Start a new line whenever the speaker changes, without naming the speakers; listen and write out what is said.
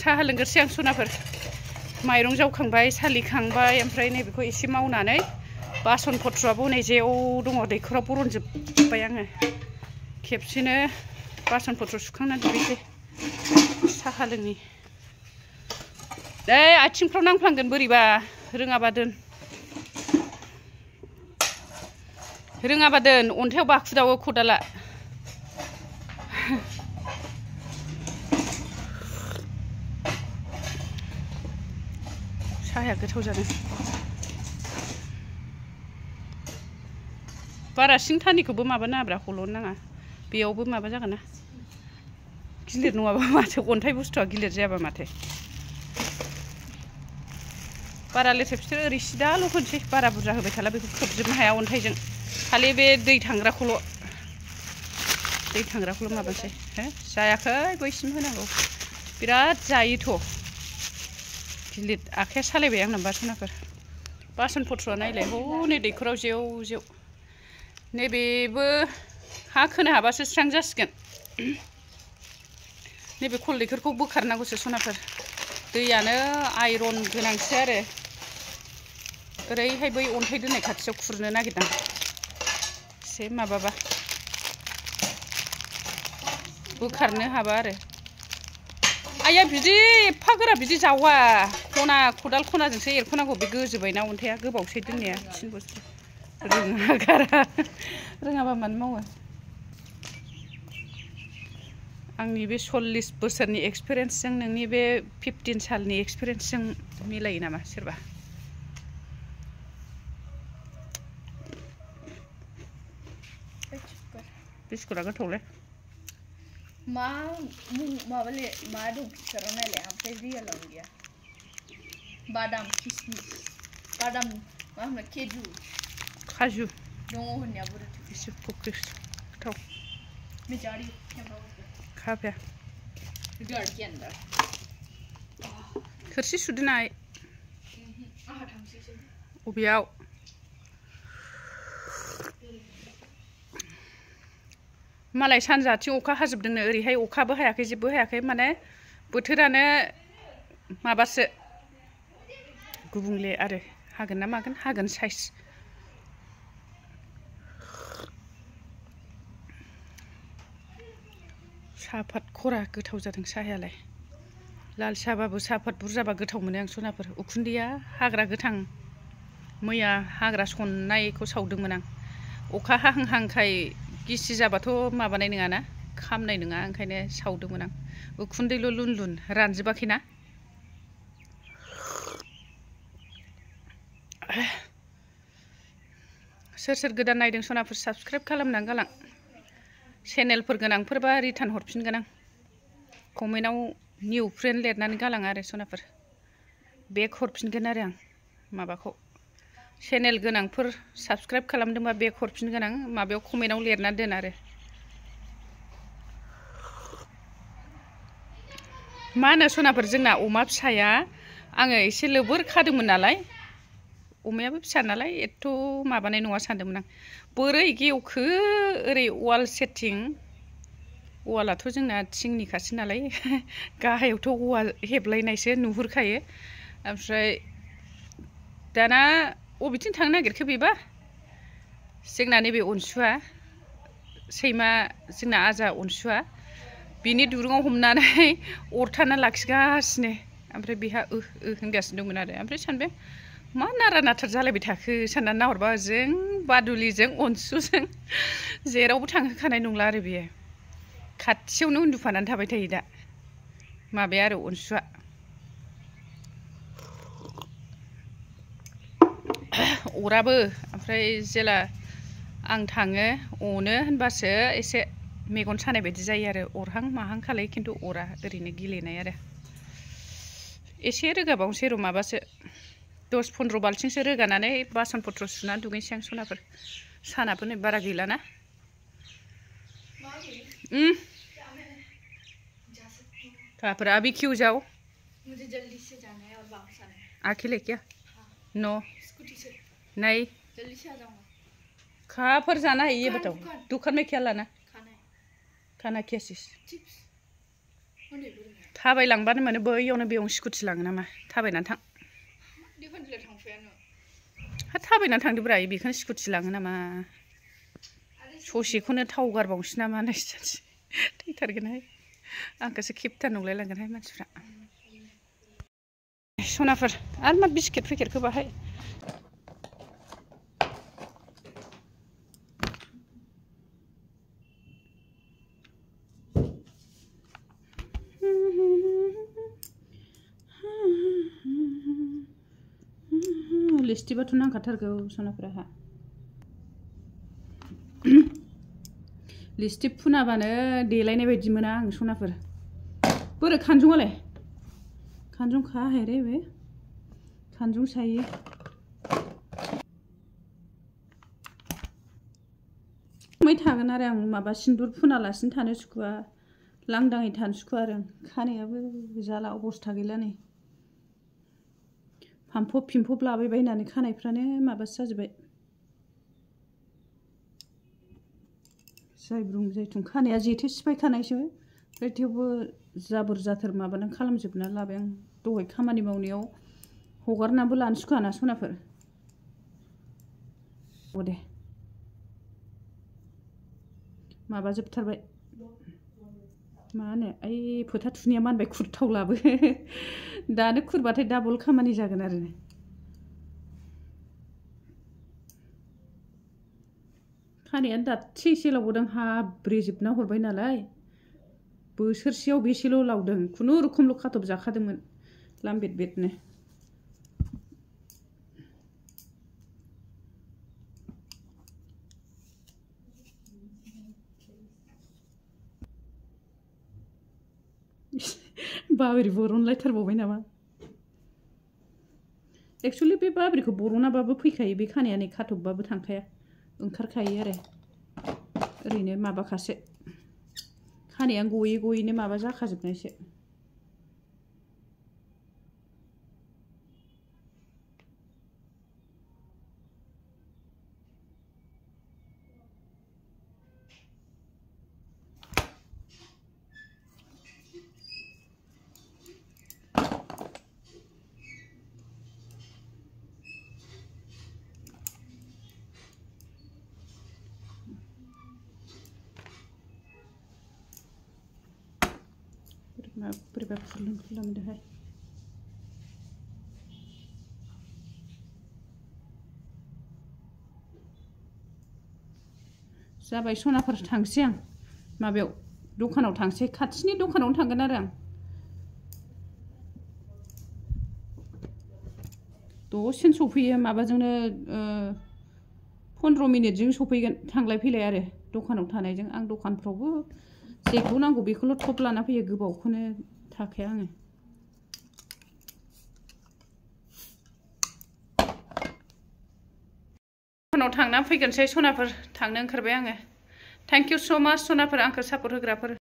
साहा लोंगोरसै आं सनाफोर माइरं जावखांबाय सालिखांबाय ओमफ्राय नैबेखौ एसे मावनानै बासन पत्रआबो हनै जेव दङ दैखराव बरनजोब्बाय आङो खेबसेनो बासन पत्र सुखांनानै दुगैसै साहा लोंनि आथिंफ्राव नांफ्लांगोन बोरैबा रोङाबा दोन अन्थायाव बाखुदावो खदाला साहाया गोथाव जादों बारा सिंथानिखौबो माबा नाङाब्रा हल'नो नाङा बेयावबो माबा जागोन ना गिलिर नङाबा माथो अन्थाइ बुस्थुआ गिलिर जायाबा माथो बारा लेथेर फिथेर ओरै सिदाल' होनसै बारा बुरजा होबाय थाला बेखौ खोबजोबनो हाया अन्थाइजों खालि बे दै थांग्राखौल' माबासै हो जायाखै बैसिम होनांगौ बिराद जायोथ' गिलिर आखाइया सालायबाय आंना बासनाफोर बासन पत्रआ नायलाय हनै दैखराव जेव नैबेबो हा खोनो हाबासो स्रां जासिगोन नैबे खल दैखरखौ बोखारनांगौसो सनाफोर दैयानो आइरन गोनांसो आरो ओरैहाय बै अन्थाइ दोननाय खाथियाव खुरनो नागिरदां एसे माबाबा बोखारनो हाबा आरो आइया बिदि एफा गोरा बिदि जावा खदाल खनाजोंसो एरख'नांगौ बे गोजोबायना अन्थाइया गोबावसै दोननाया थिन बुस्थु रोङाबा मानो मावो आंनि बे 40 बोसोरनि एक्सपिरियेन्सजों नोंनि बे 15 सालनि एक्सपिरियेन्सजों मिलायो नामा सोरबा बिस्कुटआ गोथावलै
माबाले मा दं पिक्चाराव नायलाय ओमफ्राय रियेलाव गैया बादाम किसमिस बादाम मा होनो
काजु
दङ होननाया बोरैथो
एसे फुख्रि गोथाव
मिजारि
खाफिया
घर के अंदर
थोरसि सुदोनाय अबेयाव मालाय सानजाथिं अखा हाजोबदोंनो ओरैहाय अखाबो हायाखै जेबो हायाखै माने बोथोरानो माबासो गुबुंले आरो हागोन ना मागोन हागोन साइस साहापात खरा गोथाव जादों साहायालाय लाल साहाबाबो साहापात बुरजाबा गोथाव मोनो आं सनाफोर उखुन्दैया हाग्रा गोथां मैया हाग्रा सननायखौ सावदोंमोन आं अखा हाहांहांखाय गिसि जाबाथ' माबानाय नङाना खामनाय नङा ओंखायनो सावदोंमोन आं उखुन्दैल' लुन रानजोबाखैना सोर गोदान नायदों सनाफोर साबस्क्राइब खालामनानै गालां चेनेलफोर गोनांफोरबा रिटार्न हरफिनगोन आं कमेन्टआव निउ फ्रेन्ड लिरनानै गालां आरो सनाफोर बेक हरफिनगोन आरो आं माबाखौ चेनेल गोनांफोर साबस्क्राइब खालामदोंबा बेक हरफिनगोन आं माबायाव कमेन्टआव लिरना दोन आरो मा होनो सनाफोर जोंना अमा फिसाया आङो एसे लोबोर खादोंमोन नालाय अमायाबो फिसा नालाय एथ' माबानाय नङा सानदोंमोन आं बोरै गेवखो ओरै वाल सेटिं वालाथ' जोंना थिंनिखासो नालाय गाहायावथ' औवा हेबलायनायसो नुहुरखायो ओमफ्राय दाना अबेथिं थांनो नागिरखो बेबा जोंना नैबे अनसुआ सैमा जोंना आजा अनसुआ बिनि दुरुङाव हमनानै अरथाना लाखिगासिनो ओमफ्राय बेहा होनगासिनो दंमोन आरो ओमफ्राय सानबाय मा नारा नाथार जालायबाय थाखो साननानै नाहरबा ओजों बादुलिजों अनसुजों जेरावबो थांहोखानाय नंला आरो बेयो खाथियावनो उन्दुफानानै थाबाय थायो दा माबाया आरो अनसुआ अराबो ओमफ्राय जेला आं थाङो अनो होनबासो एसे मेगन सानाय बायदि जायो आरो अरहां माहां खालाय खिन्थु अरा ओरैनो गेलेनाय आरो एसे रोगाबावनोसै र' माबासो 10-15 बाल्थिंसो रोगानानै बासन पत्र सुनानै दुगैनोसै आं सनाफोर सानाबो नै बारा गैलाना फिर अभी क्यों जाओ
मुझे जल्दी से जाना है और वापस आना है
अकेले क्या नो
स्कूटी से
नहीं
जल्दी से आ जाऊंगा
कहाँ पर जाना है ये बताओ दुकान में क्या लाना
खाना है
खाना क्या चीज
चिप्स
थाबायलांबानो मोनो बैयावनो बेयावनो स्कुटि लाङो नामा थाबायनानै थां हा थाबायनानै थांदोब्रा बेखौनो स्कुटि लाङो नामा ससेखौनो थाव गारबावनोसै नामा नोंसोरसो थैथारगोनहाय आंखौसो खेबथा नंलायलांगोनहाय मानसिफ्रा सनाफोर आरो मा बिस्किट पेकेटखौ बाहाय लिस्टिबाथ' नांखाथारगौ सनाफोराहा लिस्टिब फुनाबानो देलायनाय बायदि मोना आं सनाफोर बोरो खानजङालाय खानजं खाहायरे बे खानजं सायो मै थागोन आरो आं माबा सिन्दुर फुनालासिनो थानो सुखुवा लांदाङै थानो सुखुवा आरो आं खानायाबो जाला अबस्था गैला नै फामफब फिमफब लाबायबायनानै खानायफ्रानो माबासो जाजोब्बाय जायब्रुं जायथुं खानाया जेथो सिफायखानायसो ओमफ्राय थेवबो जाबोर जाथोर माबानानै खालामजोबना लाबाय आं दहाय खामानि मावनायाव हगारनानैबो लानो सुखुवाना सनाफोर औ दे माबाजोबथारबाय मा होनो ओइ फोथा थुनाया मानबाय खुरथावलाबो दानो खुरबाथाय डाबल खामानि जागोन आरो खानायानो दाथि एसे लावबोदों हाब्रेजोबना हरबाय नालाय बोसोरसेयाव बेसेल' लावदों खुनुरुखुमल' खाथब जाखादोंमोन लामबेद बेदनो बाबरि बरनलायथारबावबाय नामा एक्सुवेलि बे बाबरिखौ बरनाबाबो फैखायो बे खानाया नै खाथबबाबो थांखाया ओंखारखायो आरो ओरैनो माबाखासो खानाया गयै गयैनो माबा जाखाजोबनायसो बोरैबा फुरलुं फुरलांदोहाय जाबाय सनाफोर थांसै आं माबायाव दखानाव थांसै खाथिनि दखानावनो थांगोन आरो आं दसेनो सफैयो माबाजोंनो 15 मिनिटजों सफैगोन थांलाय फैलाय आरो दखानाव थानायजों आं दखानफ्रावबो जेखौ नांगौ बेखौल' थप लाना फैयो गोबावखौनो थाखाया आङो दखानाव थांना फैगोनसै सनाफोर थांनो ओंखारबाय आङो थेंक इउ स' माच सनाफोर आंखौ सापर्ट होग्राफोर